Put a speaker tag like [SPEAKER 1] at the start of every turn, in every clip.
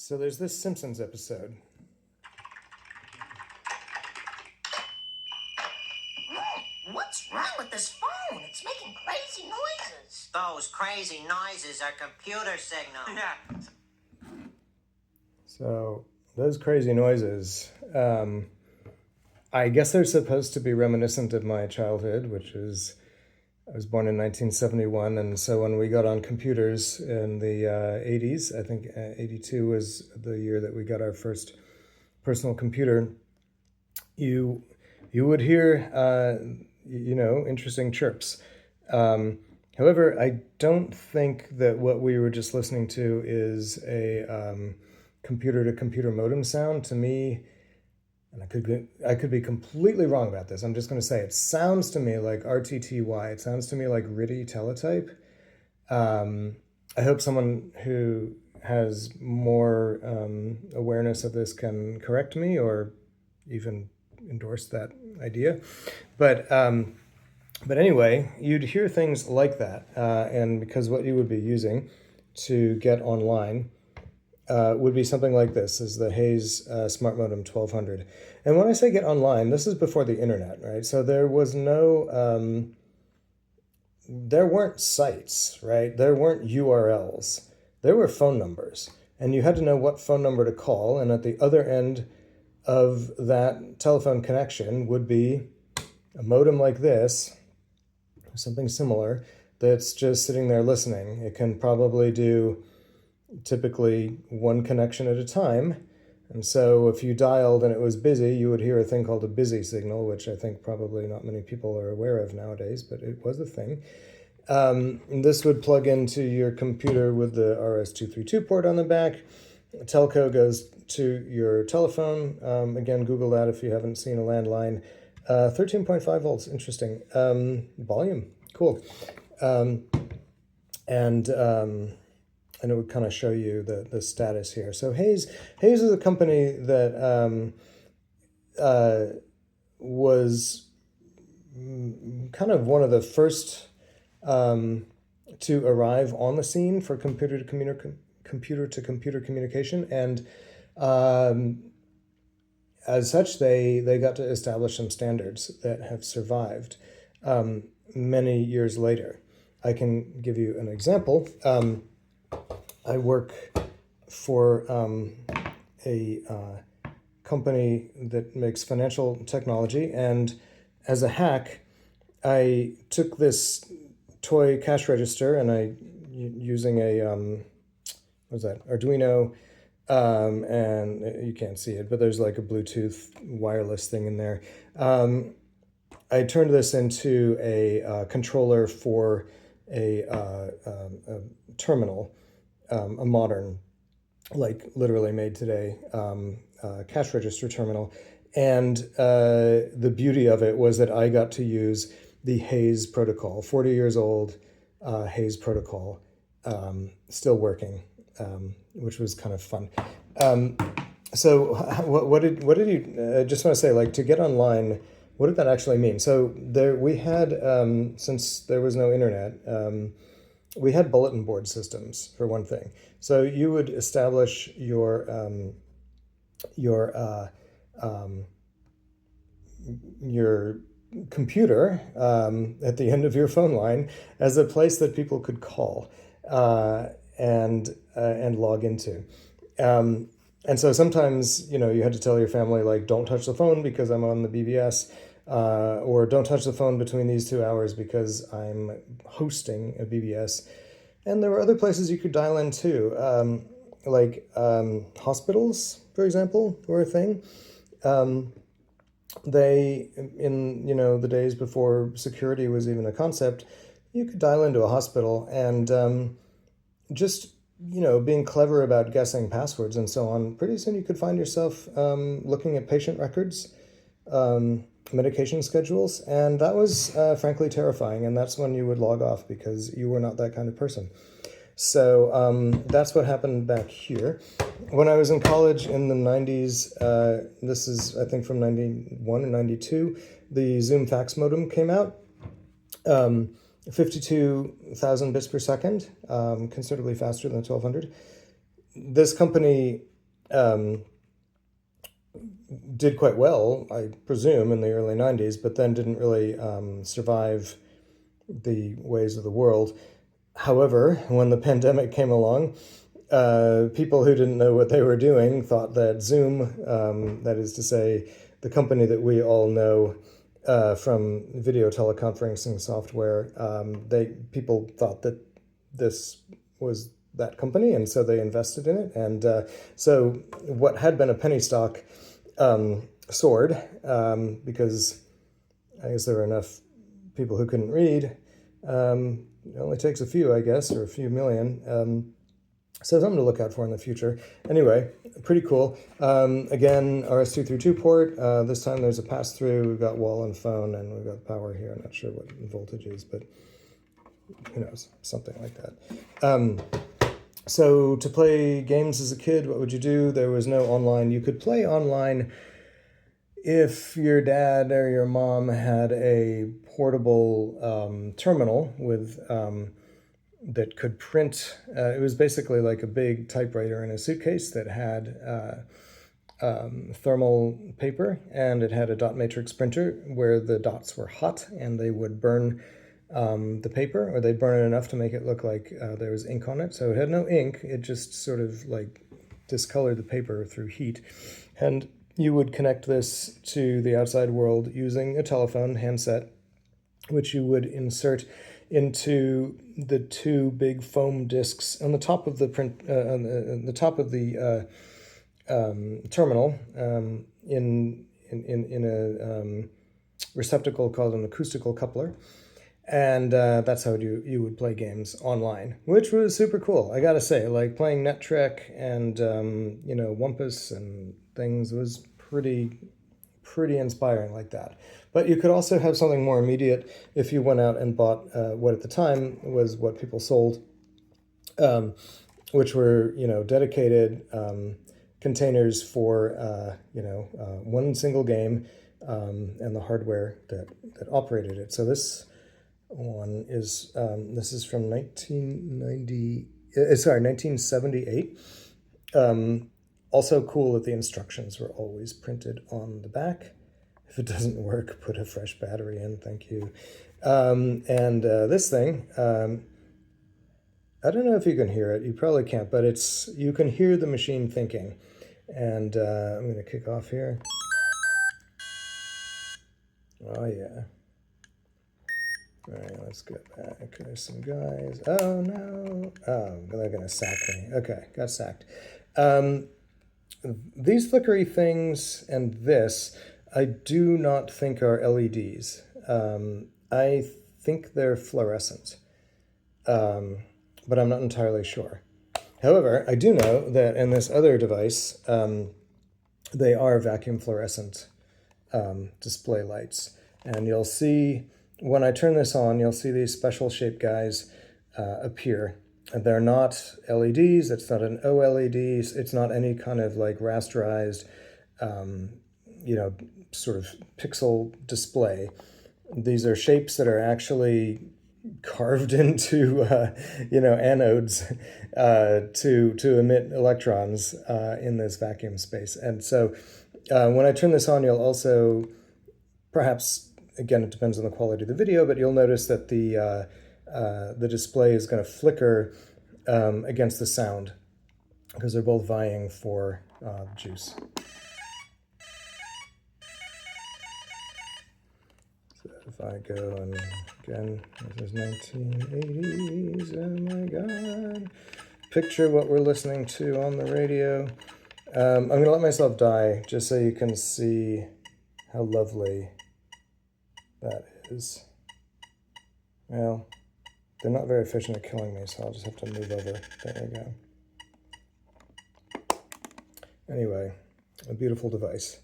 [SPEAKER 1] So there's this Simpsons episode.
[SPEAKER 2] What's wrong with this phone? It's making crazy noises.
[SPEAKER 3] Those crazy noises are computer signals.
[SPEAKER 2] Yeah.
[SPEAKER 1] So those crazy noises, I guess they're supposed to be reminiscent of my childhood, which is, I was born in 1971, and so when we got on computers in the 80s, I think 82 was the year that we got our first personal computer, you would hear, interesting chirps. However, I don't think that what we were just listening to is a computer-to-computer modem sound. To me, and I could be completely wrong about this. I'm just going to say it sounds to me like RTTY. It sounds to me like RTTY teletype. I hope someone who has more awareness of this can correct me or even endorse that idea. But anyway, you'd hear things like that, and because what you would be using to get online would be something like this, is the Hayes Smart Modem 1200. And when I say get online, this is before the internet, right? So there was no, there weren't sites, right? There weren't URLs. There were phone numbers. And you had to know what phone number to call. And at the other end of that telephone connection would be a modem like this, something similar, that's just sitting there listening. It can probably do typically one connection at a time. And so if you dialed and it was busy, you would hear a thing called a busy signal, which I think probably not many people are aware of nowadays, but it was a thing. And this would plug into your computer with the RS-232 port on the back. Telco goes to your telephone. Again, Google that if you haven't seen a landline. 13.5 volts, interesting. Volume, cool. And it would kind of show you the status here. So Hayes is a company that was kind of one of the first to arrive on the scene for computer-to-computer communication. And as such, they got to establish some standards that have survived many years later. I can give you an example. I work for a company that makes financial technology, and as a hack, I took this toy cash register and using a Arduino, and you can't see it, but there's like a Bluetooth wireless thing in there. I turned this into a controller for a terminal. A modern, like literally made today, cash register terminal. And the beauty of it was that I got to use the Hayes protocol, 40 years old Hayes protocol, still working, which was kind of fun. So what did you, I just want to say, like, to get online, what did that actually mean? So we had, since there was no internet, we had bulletin board systems, for one thing. So you would establish your computer at the end of your phone line as a place that people could call and log into. And so sometimes, you had to tell your family, like, don't touch the phone because I'm on the BBS. Or don't touch the phone between these 2 hours because I'm hosting a BBS. And there were other places you could dial in too, like hospitals, for example, were a thing. They, in the days before security was even a concept, you could dial into a hospital and just being clever about guessing passwords and so on. Pretty soon you could find yourself looking at patient records. Medication schedules, and that was frankly terrifying, and that's when you would log off because you were not that kind of person. So that's what happened back here. When I was in college in the 90s, this is I think from 91 or 92, the Zoom fax modem came out. 52,000 bits per second, considerably faster than the 1200. This company um, did quite well, I presume, in the early 90s, but then didn't really survive the ways of the world. However, when the pandemic came along, people who didn't know what they were doing thought that Zoom, that is to say, the company that we all know from video teleconferencing software, people thought that this was that company, and so they invested in it. And so what had been a penny stock soared because I guess there were enough people who couldn't read. It only takes a few, I guess, or a few million. So something to look out for in the future. Anyway, pretty cool. Again, RS-232 port. This time there's a pass-through. We've got wall and phone, and we've got power here. I'm not sure what voltage is, but who knows? Something like that. So to play games as a kid, what would you do? There was no online. You could play online if your dad or your mom had a portable terminal with that could print. It was basically like a big typewriter in a suitcase that had thermal paper, and it had a dot matrix printer where the dots were hot and they would burn the paper, or they'd burn it enough to make it look like there was ink on it. So it had no ink, it just sort of like discolored the paper through heat. And you would connect this to the outside world using a telephone handset, which you would insert into the two big foam discs on the top of the print, on the top of the terminal, in a receptacle called an acoustical coupler. And that's how you would play games online, which was super cool. I gotta say, like playing NetTrek and Wumpus and things was pretty inspiring like that. But you could also have something more immediate if you went out and bought what at the time was what people sold, which were dedicated containers for one single game and the hardware that operated it. So this one is this is from 1978. Also cool that the instructions were always printed on the back. If it doesn't work, put a fresh battery in, thank you. This thing, I don't know if you can hear it, you probably can't, but you can hear the machine thinking. And I'm gonna kick off here. Oh yeah. All right, let's get back. There's some guys. Oh no. Oh, they're gonna sack me. Okay, got sacked. These flickery things and this, I do not think are LEDs. I think they're fluorescent, but I'm not entirely sure. However, I do know that in this other device, they are vacuum fluorescent display lights. And you'll see, when I turn this on, you'll see these special shaped guys appear. They're not LEDs, it's not an OLED, it's not any kind of like rasterized, sort of pixel display. These are shapes that are actually carved into, anodes to emit electrons in this vacuum space. And so when I turn this on, you'll also, perhaps, again, it depends on the quality of the video, but you'll notice that the display is going to flicker against the sound because they're both vying for juice. So if I go and again, this is 1980s, oh my god. Picture what we're listening to on the radio. I'm going to let myself die just so you can see how lovely that is. Well, they're not very efficient at killing me, so I'll just have to move over. There we go. Anyway, a beautiful device.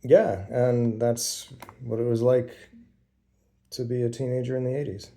[SPEAKER 1] Yeah, and that's what it was like to be a teenager in the 80s.